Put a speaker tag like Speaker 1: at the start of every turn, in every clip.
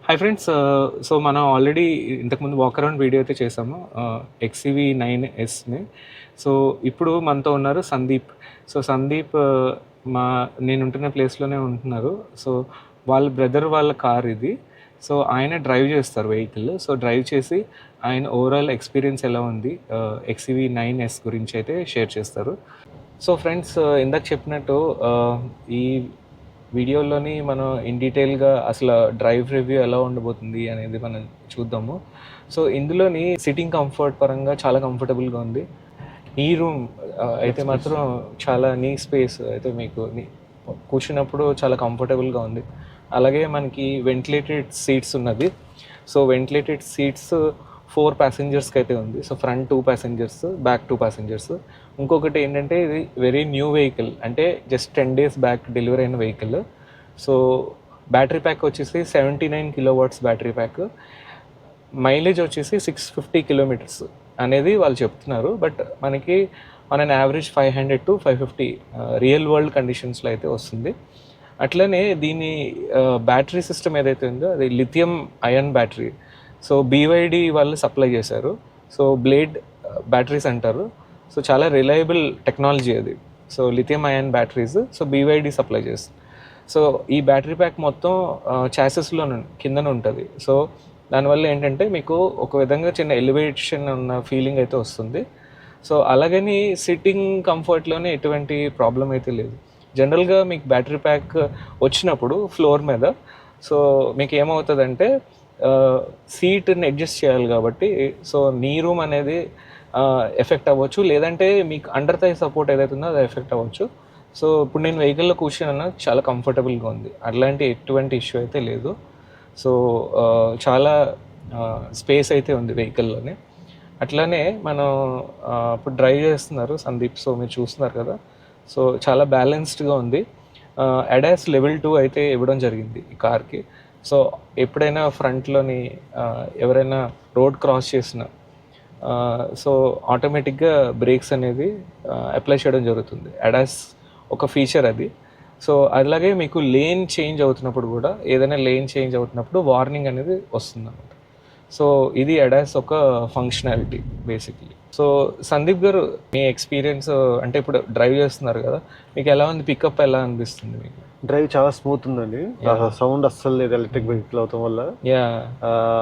Speaker 1: Hi friends. So మనం already ఇంతకుముందు walk around video అయితే చేసాము XCV9Sని. సో ఇప్పుడు మనతో ఉన్నారు సందీప్. సో సందీప్ నేను ఉంటున్న ప్లేస్లోనే ఉంటున్నారు. సో వాళ్ళ బ్రదర్ వాళ్ళ కార్ ఇది. సో ఆయన డ్రైవ్ చేస్తారు వెహికల్. సో డ్రైవ్ చేసి ఆయన ఓవరాల్ ఎక్స్పీరియన్స్ ఎలా ఉంది XCV9S గురించి అయితే షేర్ చేస్తారు. సో ఫ్రెండ్స్, ఇందాక చెప్పినట్టు ఈ వీడియోలోని మనం ఇన్ డీటెయిల్గా అసలు డ్రైవ్ రివ్యూ ఎలా ఉండబోతుంది అనేది మనం చూద్దాము. సో ఇందులోని సిట్టింగ్ కంఫర్ట్ పరంగా చాలా కంఫర్టబుల్గా ఉంది. ఈ రూమ్ అయితే మాత్రం చాలా నీ స్పేస్ అయితే మీకు కూర్చున్నప్పుడు చాలా కంఫర్టబుల్గా ఉంది. అలాగే మనకి వెంటిలేటెడ్ సీట్స్ ఉన్నది. సో వెంటిలేటెడ్ సీట్స్ 4 ప్యాసింజర్స్కి అయితే ఉంది. So front 2 passengers, back 2 passengers. ఇంకొకటి ఏంటంటే ఇది వెరీ న్యూ వెహికల్, అంటే జస్ట్ 10 days బ్యాక్ డెలివరీ అయిన వెహికల్. సో బ్యాటరీ ప్యాక్ వచ్చేసి 79 kW బ్యాటరీ ప్యాక్. మైలేజ్ వచ్చేసి 650 kilometers అనేది వాళ్ళు చెప్తున్నారు. బట్ మనకి on an average 500 to 550 real world కండిషన్స్లో అయితే వస్తుంది. అట్లనే దీని బ్యాటరీ సిస్టమ్ ఏదైతే ఉందో అది lithium ion battery. So BYD వాళ్ళు సప్లై చేశారు. సో బ్లేడ్ బ్యాటరీస్ అంటారు. సో చాలా రిలయబుల్ టెక్నాలజీ అది. So lithium ion batteries. So BYD supply చేస్తుంది. సో ఈ బ్యాటరీ ప్యాక్ మొత్తం చాసెస్లో కిందన ఉంటుంది. సో దానివల్ల ఏంటంటే మీకు ఒక విధంగా చిన్న ఎలివేషన్ ఉన్న ఫీలింగ్ అయితే వస్తుంది. సో అలాగని సిట్టింగ్ కంఫర్ట్లోనే ఎటువంటి ప్రాబ్లం అయితే లేదు. జనరల్గా మీకు బ్యాటరీ ప్యాక్ వచ్చినప్పుడు ఫ్లోర్ మీద సో మీకు ఏమవుతుందంటే సీట్ని అడ్జస్ట్ చేయాలి కాబట్టి సో నీ రూమ్ అనేది ఎఫెక్ట్ అవ్వచ్చు, లేదంటే మీకు అండర్ థై సపోర్ట్ ఏదైతే ఉందో అది ఎఫెక్ట్ అవ్వచ్చు. సో ఇప్పుడు నేను వెహికల్లో కూర్చున్నా చాలా కంఫర్టబుల్గా ఉంది. అట్లాంటి ఎటువంటి ఇష్యూ అయితే లేదు. సో చాలా స్పేస్ అయితే ఉంది వెహికల్లోనే. అట్లానే మనం ఇప్పుడు డ్రైవ్ చేస్తున్నారు సందీప్. సో మీరు చూస్తున్నారు కదా. సో చాలా బ్యాలెన్స్డ్గా ఉంది. ADAS Level 2 అయితే ఇవ్వడం జరిగింది ఈ కార్కి. సో ఎప్పుడైనా ఫ్రంట్లోని ఎవరైనా రోడ్ క్రాస్ చేసిన సో ఆటోమేటిక్గా బ్రేక్స్ అనేది అప్లై చేయడం జరుగుతుంది. ADAS ఒక ఫీచర్ అది. సో అలాగే మీకు లేన్ చేంజ్ అవుతున్నప్పుడు కూడా ఏదైనా లేన్ చేంజ్ అవుతున్నప్పుడు వార్నింగ్ అనేది వస్తుంది అన్నమాట. సో ఇది ADAS ఒక ఫంక్షనాలిటీ బేసిక్లీ. సో సందీప్ గారు, మీ ఎక్స్పీరియన్స్ అంటే ఇప్పుడు డ్రైవ్ చేస్తున్నారు కదా, మీకు ఎలా ఉంది? పికప్ ఎలా అనిపిస్తుంది మీకు?
Speaker 2: డ్రైవ్ చాలా స్మూత్ ఉందండి. సౌండ్ అస్సలు లేదు ఎలక్ట్రిక్ వెహికల్ అవటం వల్ల.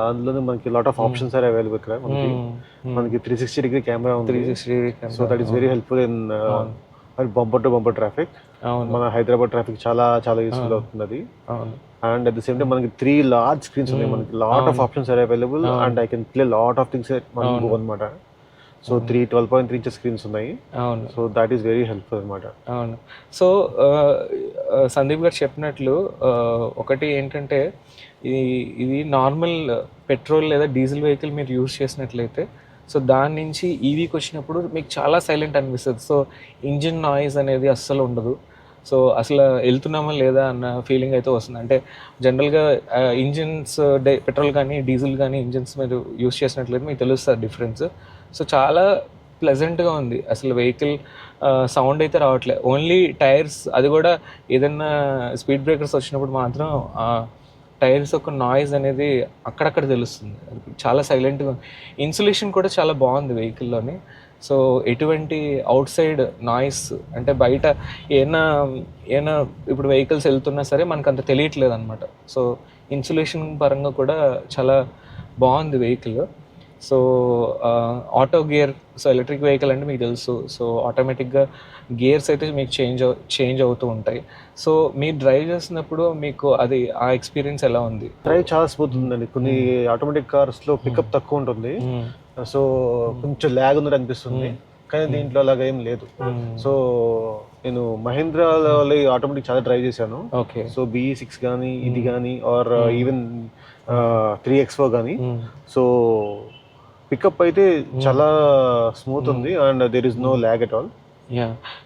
Speaker 2: అందులోనే మనకి lot of options are available ఇక్కడ. మనకి 360-degree కెమెరా ఉంది. So that is very helpful in bumper to bumper traffic. మన హైదరాబాద్ ట్రాఫిక్ చాలా చాలా యూస్ఫుల్ అవుతుంది అది. And at the same time మనకి 3 large screens ఉన్నాయి. మనకి lot of options are available and I can play lot of things అనమాట. So 3 12.3 inch screens ఉన్నాయి. అవును. So that is very helpful అనమాట.
Speaker 1: అవును. సో సందీప్ గారు చెప్పినట్లు ఒకటి ఏంటంటే ఇది నార్మల్ పెట్రోల్ లేదా డీజిల్ వెహికల్ మీరు యూజ్ చేసినట్లయితే సో దాని నుంచి ఈవీకి వచ్చినప్పుడు మీకు చాలా సైలెంట్ అనిపిస్తుంది. సో ఇంజిన్ నాయిస్ అనేది అస్సలు ఉండదు. సో అసలు వెళ్తున్నామా లేదా అన్న ఫీలింగ్ అయితే వస్తుంది. అంటే జనరల్గా ఇంజిన్స్ పెట్రోల్ కానీ డీజిల్ కానీ ఇంజిన్స్ మీరు యూజ్ చేసినట్లయితే మీకు తెలుస్తుంది డిఫరెన్స్. సో చాలా ప్లెజెంట్గా ఉంది. అసలు వెహికల్ సౌండ్ అయితే రావట్లేదు. ఓన్లీ టైర్స్, అది కూడా ఏదైనా స్పీడ్ బ్రేకర్స్ వచ్చినప్పుడు మాత్రం టైర్స్ యొక్క నాయిస్ అనేది అక్కడక్కడ తెలుస్తుంది. చాలా సైలెంట్గా ఉంది. ఇన్సులేషన్ కూడా చాలా బాగుంది వెహికల్లోని. సో ఎటువంటి అవుట్ సైడ్ నాయిస్ అంటే బయట ఏమైనా ఇప్పుడు వెహికల్స్ వెళ్తున్నా సరే మనకు అంత తెలియట్లేదు అనమాట. సో ఇన్సులేషన్ పరంగా కూడా చాలా బాగుంది vehicle. So auto gear, so electric vehicle అంటే మీకు తెలుసు. సో ఆటోమేటిక్గా గేర్స్ అయితే మీకు చేంజ్ అవుతూ ఉంటాయి. సో మీరు డ్రైవ్ చేసినప్పుడు మీకు అది ఆ ఎక్స్పీరియన్స్ ఎలా ఉంది?
Speaker 2: డ్రైవ్ చాలా స్మూత్ ఉందండి. కొన్ని ఆటోమేటిక్ కార్స్లో పికప్ తక్కువ ఉంటుంది. సో కొంచెం ల్యాగ్ ఉన్నట్టు అనిపిస్తుంది, కానీ దీంట్లో అలాగా ఏం లేదు. సో నేను మహీంద్రాలో ఆటోమేటిక్ చాలా డ్రైవ్ చేశాను.
Speaker 1: ఓకే.
Speaker 2: సో BE6 కానీ ఇది కానీ ఆర్ ఈవెన్ 3XO కానీ. సో పికప్ అయితే చాలా స్మూత్ ఉంది and there is no lag at all.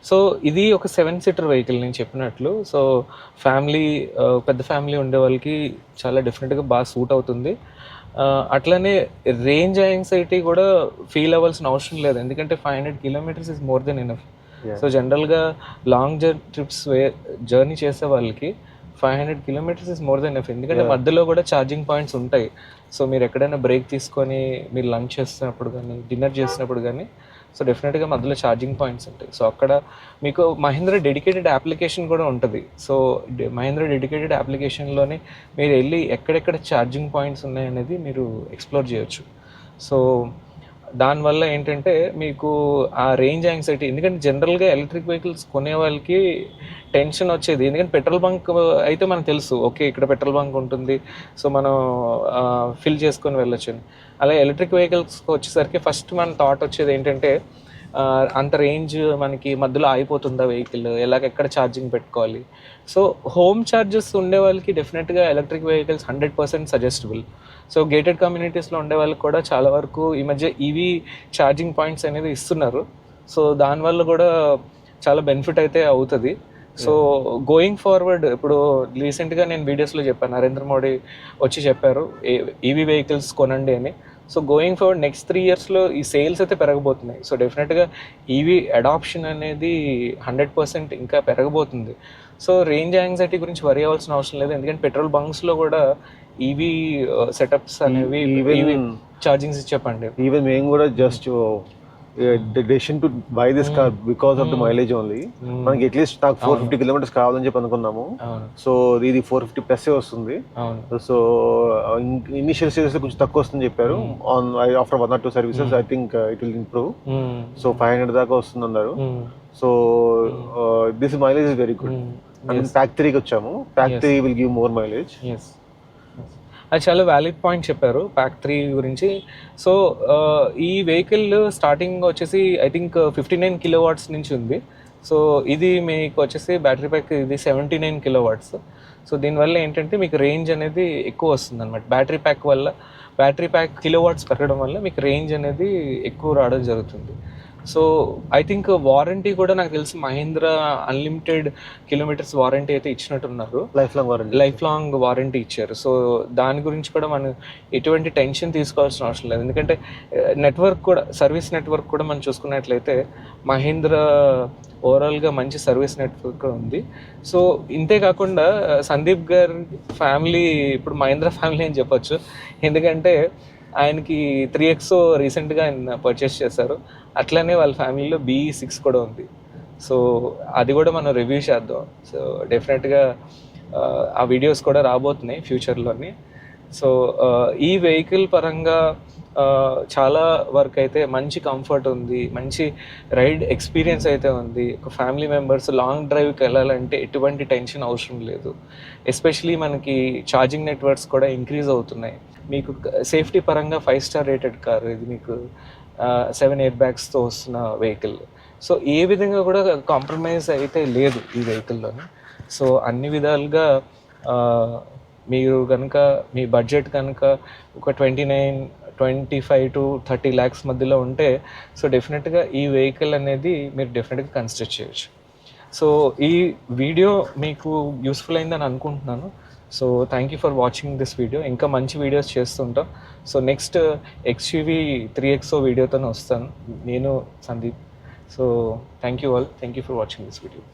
Speaker 1: So ఇది ఒక 7-seater వెహికల్ నేను చెప్పినట్లు. సో ఫ్యామిలీ, పెద్ద ఫ్యామిలీ ఉండే వాళ్ళకి చాలా డెఫినెట్గా బాగా సూట్ అవుతుంది. అట్లనే రేంజ్ యాంగ్జైటీ కూడా ఫీల్ అవ్వాల్సిన అవసరం లేదు, ఎందుకంటే 500 kilometers is more than enough. So జనరల్గా లాంగ్ ట్రిప్స్ జర్నీ చేసే వాళ్ళకి 500 kilometres is more than F, ఎందుకంటే మధ్యలో కూడా ఛార్జింగ్ పాయింట్స్ ఉంటాయి. సో మీరు ఎక్కడైనా బ్రేక్ తీసుకొని మీరు లంచ్ చేస్తున్నప్పుడు కానీ డిన్నర్ చేసినప్పుడు కానీ సో డెఫినెట్గా మధ్యలో ఛార్జింగ్ పాయింట్స్ ఉంటాయి. సో అక్కడ మీకు మహీంద్రా డెడికేటెడ్ అప్లికేషన్ కూడా ఉంటుంది. సో మహీంద్రా డెడికేటెడ్ అప్లికేషన్లోనే మీరు వెళ్ళి ఎక్కడెక్కడ ఛార్జింగ్ పాయింట్స్ ఉన్నాయనేది మీరు ఎక్స్ప్లోర్ చేయొచ్చు. సో దానివల్ల ఏంటంటే మీకు ఆ రేంజ్ యాంగ్జైటీ, ఎందుకంటే జనరల్గా ఎలక్ట్రిక్ వెహికల్స్ కొనే వాళ్ళకి టెన్షన్ వచ్చేది, ఎందుకంటే పెట్రోల్ బంక్ అయితే మనకు తెలుసు ఓకే ఇక్కడ పెట్రోల్ బంక్ ఉంటుంది సో మనం ఫిల్ చేసుకొని వెళ్ళొచ్చు అని. అలా ఎలక్ట్రిక్ వెహికల్స్కి వచ్చేసరికి ఫస్ట్ మన థాట్ వచ్చేది ఏంటంటే అంత రేంజ్ మనకి మధ్యలో ఆగిపోతుందా వెహికల్, ఎక్కడ ఛార్జింగ్ పెట్టుకోవాలి. సో హోమ్ ఛార్జెస్ ఉండే వాళ్ళకి డెఫినెట్గా electric vehicles 100% suggestable. So gated కమ్యూనిటీస్లో ఉండే వాళ్ళకి కూడా చాలా వరకు ఈ మధ్య ఈవీ ఛార్జింగ్ పాయింట్స్ అనేది ఇస్తున్నారు. సో దానివల్ల కూడా చాలా బెనిఫిట్ అయితే అవుతుంది. సో గోయింగ్ ఫార్వర్డ్ ఇప్పుడు రీసెంట్గా నేను వీడియోస్లో చెప్పాను, నరేంద్ర మోడీ వచ్చి చెప్పారు ఈవీ వెహికల్స్ కొనండి అని. సో గోయింగ్ ఫార్వర్డ్ నెక్స్ట్ 3 yearsలో ఈ సేల్స్ అయితే పెరగబోతున్నాయి. సో డెఫినెట్గా ఈవీ అడాప్షన్ అనేది 100% ఇంకా పెరగబోతుంది. సో రేంజ్ యాంగ్జైటీ గురించి వరి అవ్వాల్సిన అవసరం లేదు, ఎందుకంటే పెట్రోల్ బంక్స్లో కూడా ఈవీ సెటప్స్ అనేవి ఈవీ ఛార్జింగ్స్ చెప్పండి.
Speaker 2: ఈవెన్ మేము కూడా just decision to buy this car because of the mileage only. మనకి అట్లీస్ట్ నాకు 450 kilometers కావాలని చెప్పి అనుకున్నాము. సో ఇది 450+ వస్తుంది. సో ఇనిషియల్ స్టేజెస్ లో కొంచెం తక్కువ వస్తుందని చెప్పారు. After 1 or 2 services I think it will improve. So 500 దాకా వస్తుంది అన్నారు. So this mileage is very good. Pack 3కి వచ్చాము. Pack 3 will give more mileage.
Speaker 1: అది చాలా వ్యాలిడ్ పాయింట్ చెప్పారు ప్యాక్ 3 గురించి. సో ఈ వెహికల్ స్టార్టింగ్ వచ్చేసి ఐ థింక్ 59 kilowatts నుంచి ఉంది. సో ఇది మీకు వచ్చేసి బ్యాటరీ ప్యాక్ ఇది 79 kilowatts. సో దీనివల్ల ఏంటంటే మీకు రేంజ్ అనేది ఎక్కువ వస్తుంది అనమాట. బ్యాటరీ ప్యాక్ కిలోవాట్స్ పెరగడం వల్ల మీకు రేంజ్ అనేది ఎక్కువ రావడం జరుగుతుంది. సో ఐ థింక్ వారంటీ కూడా నాకు తెలిసి మహీంద్రా అన్లిమిటెడ్ కిలోమీటర్స్ వారంటీ అయితే ఇచ్చినట్టున్నారు. లైఫ్ లాంగ్ వారంటీ ఇచ్చారు. సో దాని గురించి కూడా మనం ఎటువంటి టెన్షన్ తీసుకోవాల్సిన అవసరం లేదు, ఎందుకంటే నెట్వర్క్ కూడా సర్వీస్ నెట్వర్క్ కూడా మనం చూసుకున్నట్లయితే మహీంద్రా ఓవరాల్గా మంచి సర్వీస్ నెట్వర్క్ ఉంది. సో ఇంతే కాకుండా సందీప్ గారి ఫ్యామిలీ ఇప్పుడు మహీంద్రా ఫ్యామిలీ అని చెప్పొచ్చు, ఎందుకంటే ఆయనకి 3XO రీసెంట్గా ఆయన పర్చేస్ చేశారు. అట్లనే వాళ్ళ ఫ్యామిలీలో BE6 కూడా ఉంది. సో అది కూడా మనం రివ్యూ చేద్దాం. సో డెఫినెట్గా ఆ వీడియోస్ కూడా రాబోతున్నాయి ఫ్యూచర్లోని. సో ఈ వెహికల్ పరంగా చాలా వరకు అయితే మంచి కంఫర్ట్ ఉంది, మంచి రైడ్ ఎక్స్పీరియన్స్ అయితే ఉంది. ఒక ఫ్యామిలీ మెంబర్స్ లాంగ్ డ్రైవ్కి వెళ్ళాలంటే ఎటువంటి టెన్షన్ అవసరం లేదు. ఎస్పెషలీ మనకి ఛార్జింగ్ నెట్వర్క్స్ కూడా ఇంక్రీజ్ అవుతున్నాయి. మీకు సేఫ్టీ పరంగా 5 star రేటెడ్ కార్ ఇది. మీకు 7 airbagsతో వస్తున్న వెహికల్. సో ఏ విధంగా కూడా కాంప్రమైజ్ అయితే లేదు ఈ వెహికల్లోని. సో అన్ని విధాలుగా మీరు కనుక మీ బడ్జెట్ కనుక ఒక 25 to 30 lakhs మధ్యలో ఉంటే సో డెఫినెట్గా ఈ వెహికల్ అనేది మీరు డెఫినెట్గా కన్సిడర్ చేయొచ్చు. సో ఈ వీడియో మీకు యూస్ఫుల్ అయిందని అనుకుంటున్నాను. So thank you for watching this video. ఇంకా మంచి వీడియోస్ చేస్తుంటాం. సో నెక్స్ట్ XUV 3XO వీడియోతో వస్తాను నేను, Sandeep. So thank you all. Thank you for watching this video.